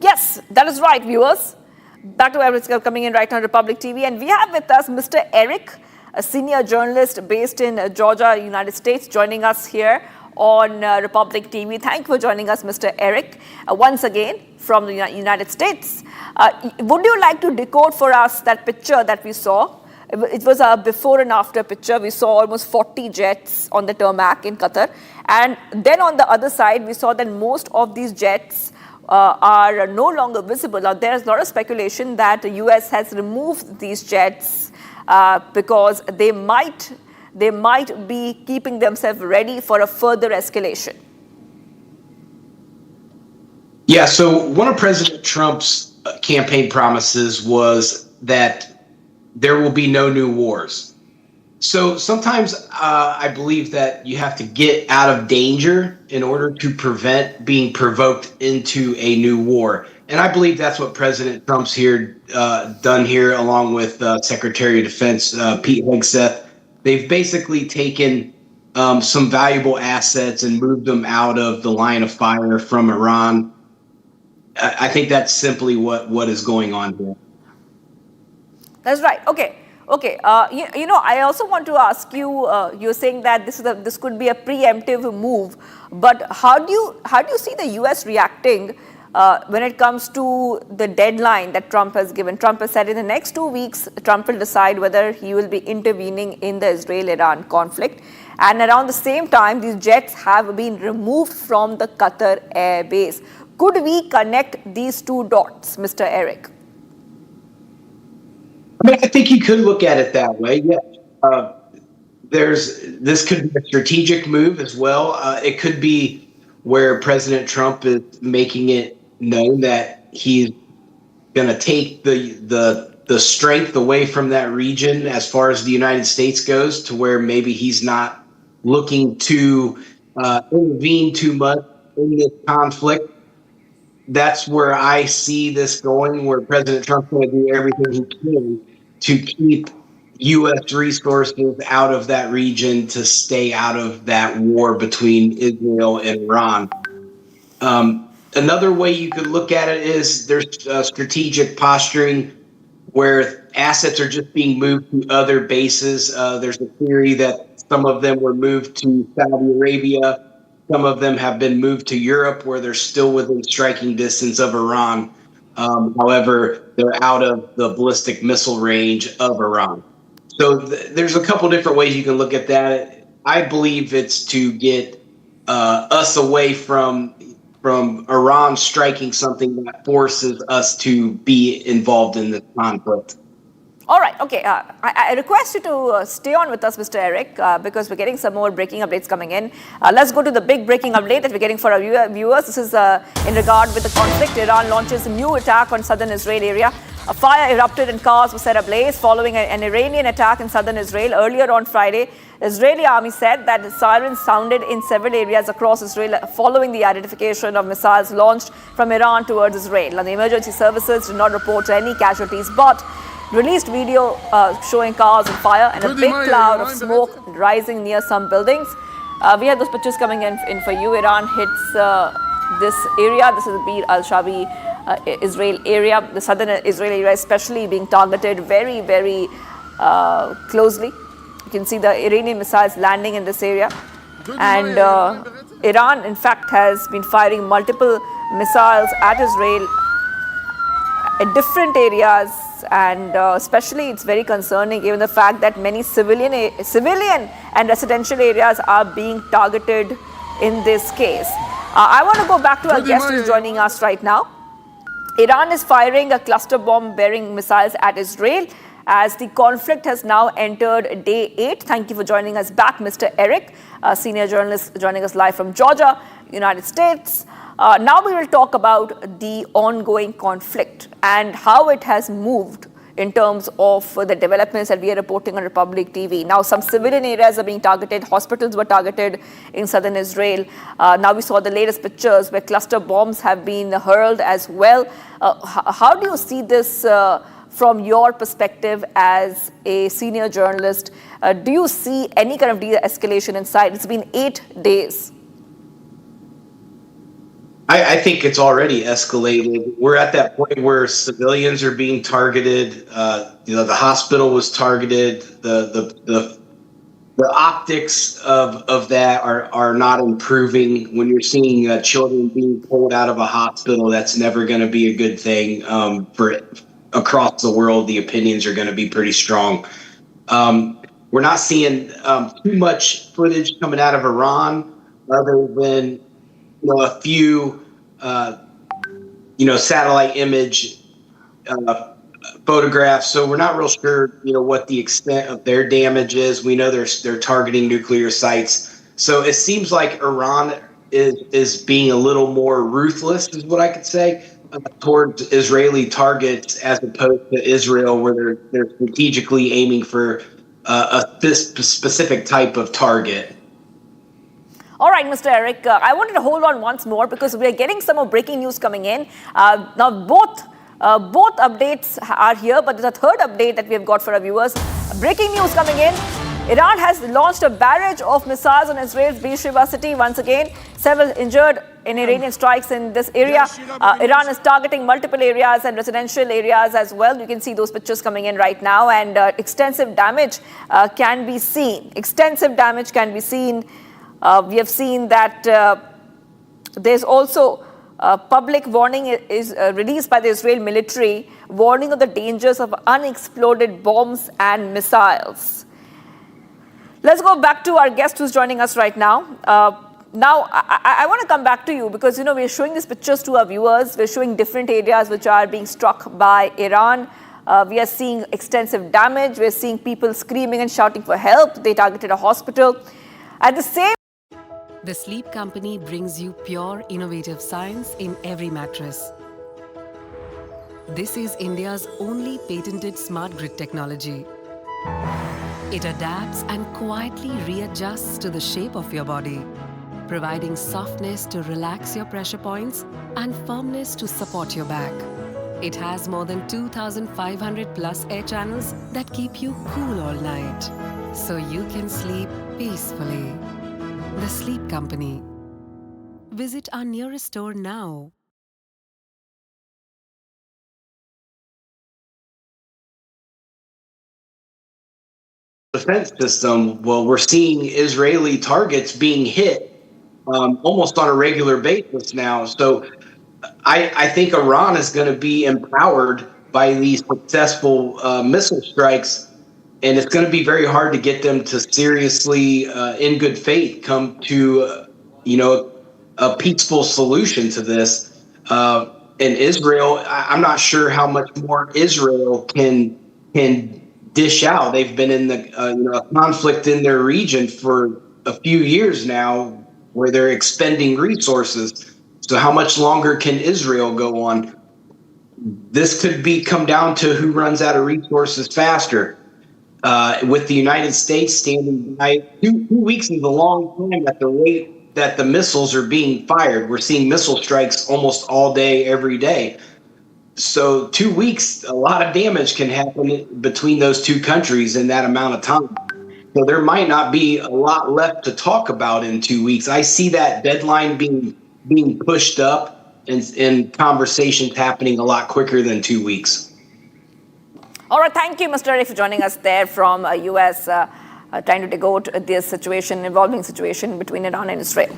Yes, that is right, viewers. Back to Eric coming in right now on Republic TV. And we have with us Mr. Eric, a senior journalist based in Georgia, United States, joining us here on Republic TV. Thank you for joining us, Mr. Eric, once again from the United States. Would you like to decode for us that picture that we saw? It was a before and after picture. We saw almost 40 jets on the tarmac in Qatar. And then on the other side, we saw that most of these jets are no longer visible. Now, there is a lot of speculation that the US has removed these jets because they might be keeping themselves ready for a further escalation. Yeah, so one of President Trump's campaign promises was that there will be no new wars. So sometimes I believe that you have to get out of danger in order to prevent being provoked into a new war. And I believe that's what President Trump's done here, along with Secretary of Defense Pete Hegseth. They've basically taken some valuable assets and moved them out of the line of fire from Iran. I think that's simply what is going on here. That's right. Okay. I also want to ask you. You're saying that this could be a preemptive move, but how do you see the U.S. reacting when it comes to the deadline that Trump has given? Trump has said in the next 2 weeks, Trump will decide whether he will be intervening in the Israel-Iran conflict. And around the same time, these jets have been removed from the Qatar air base. Could we connect these two dots, Mr. Eric? I mean, I think you could look at it that way. Yeah, this could be a strategic move as well. It could be where President Trump is making it known that he's going to take the strength away from that region as far as the United States goes, to where maybe he's not looking to intervene too much in this conflict. That's where I see this going, where President Trump's going to do everything he can to keep U.S. resources out of that region, to stay out of that war between Israel and Iran. Another way you could look at it is there's strategic posturing, where assets are just being moved to other bases. There's a theory that some of them were moved to Saudi Arabia. Some of them have been moved to Europe, where they're still within striking distance of Iran. However, they're out of the ballistic missile range of Iran. So there's a couple different ways you can look at that. I believe it's to get us away from Iran striking something that forces us to be involved in this conflict. All right. Okay. I request you to stay on with us, Mr. Eric, because we're getting some more breaking updates coming in. Let's go to the big breaking update that we're getting for our viewers. This is in regard with the conflict. Iran launches a new attack on southern Israel area. A fire erupted and cars were set ablaze following an Iranian attack in southern Israel. Earlier on Friday, the Israeli army said that the sirens sounded in several areas across Israel following the identification of missiles launched from Iran towards Israel. And the emergency services did not report any casualties, but released video showing cars on fire and a big cloud of smoke rising near some buildings. We had those pictures coming in for you. Iran hits this area. This is the Bir al-Shabi Israel area. The southern Israel area especially being targeted very, very closely. You can see the Iranian missiles landing in this area. And Iran, in fact, has been firing multiple missiles at Israel in different areas, and especially it's very concerning given the fact that many civilian and residential areas are being targeted in this case. I want to go back to our guest who is joining us right now. Iran is firing a cluster bomb bearing missiles at Israel as the conflict has now entered day 8. Thank you for joining us back, Mr. Eric, a senior journalist joining us live from Georgia, United States. Now we will talk about the ongoing conflict and how it has moved in terms of the developments that we are reporting on Republic TV. Now, some civilian areas are being targeted. Hospitals were targeted in southern Israel. Now we saw the latest pictures where cluster bombs have been hurled as well. How do you see this from your perspective as a senior journalist? Do you see any kind of de-escalation in sight? It's been 8 days. I think it's already escalated. We're at that point where civilians are being targeted. The hospital was targeted. The optics of that are not improving. When you're seeing children being pulled out of a hospital, that's never going to be a good thing. For across the world, the opinions are going to be pretty strong. We're not seeing too much footage coming out of Iran, other than a few satellite image photographs. So we're not real sure what the extent of their damage is. We know they're targeting nuclear sites. So it seems like Iran is being a little more ruthless, is what I could say, towards Israeli targets, as opposed to Israel, where they're strategically aiming for this specific type of target. All right, Mr. Eric, I wanted to hold on once more because we are getting some more breaking news coming in. Now, both updates are here, but there's a third update that we have got for our viewers. Breaking news coming in. Iran has launched a barrage of missiles on Israel's Beersheba city. Once again, several injured in Iranian strikes in this area. Iran is targeting multiple areas and residential areas as well. You can see those pictures coming in right now, and extensive damage can be seen. Extensive damage can be seen. We have seen that there's also a public warning is released by the Israel military, warning of the dangers of unexploded bombs and missiles. Let's go back to our guest who's joining us right now. I want to come back to you because, we're showing these pictures to our viewers. We're showing different areas which are being struck by Iran. We are seeing extensive damage. We're seeing people screaming and shouting for help. They targeted a hospital. At the same The Sleep Company brings you pure, innovative science in every mattress. This is India's only patented smart grid technology. It adapts and quietly readjusts to the shape of your body, providing softness to relax your pressure points and firmness to support your back. It has more than 2,500 plus air channels that keep you cool all night, so you can sleep peacefully. The Sleep Company. Visit our nearest store now. Defense system, well, we're seeing Israeli targets being hit almost on a regular basis now. So I think Iran is going to be empowered by these successful missile strikes, and it's going to be very hard to get them to seriously, in good faith, come to a peaceful solution to this. And Israel, I'm not sure how much more Israel can dish out. They've been in the conflict in their region for a few years now, where they're expending resources. So how much longer can Israel go on? This could come down to who runs out of resources faster. With the United States standing by, 2 weeks is a long time at the rate that the missiles are being fired. We're seeing missile strikes almost all day, every day. So 2 weeks, a lot of damage can happen between those two countries in that amount of time. So there might not be a lot left to talk about in 2 weeks. I see that deadline being pushed up and conversations happening a lot quicker than 2 weeks. All right, thank you, Mr. Eric, for joining us there from U.S., trying to decode this evolving situation between Iran and Israel.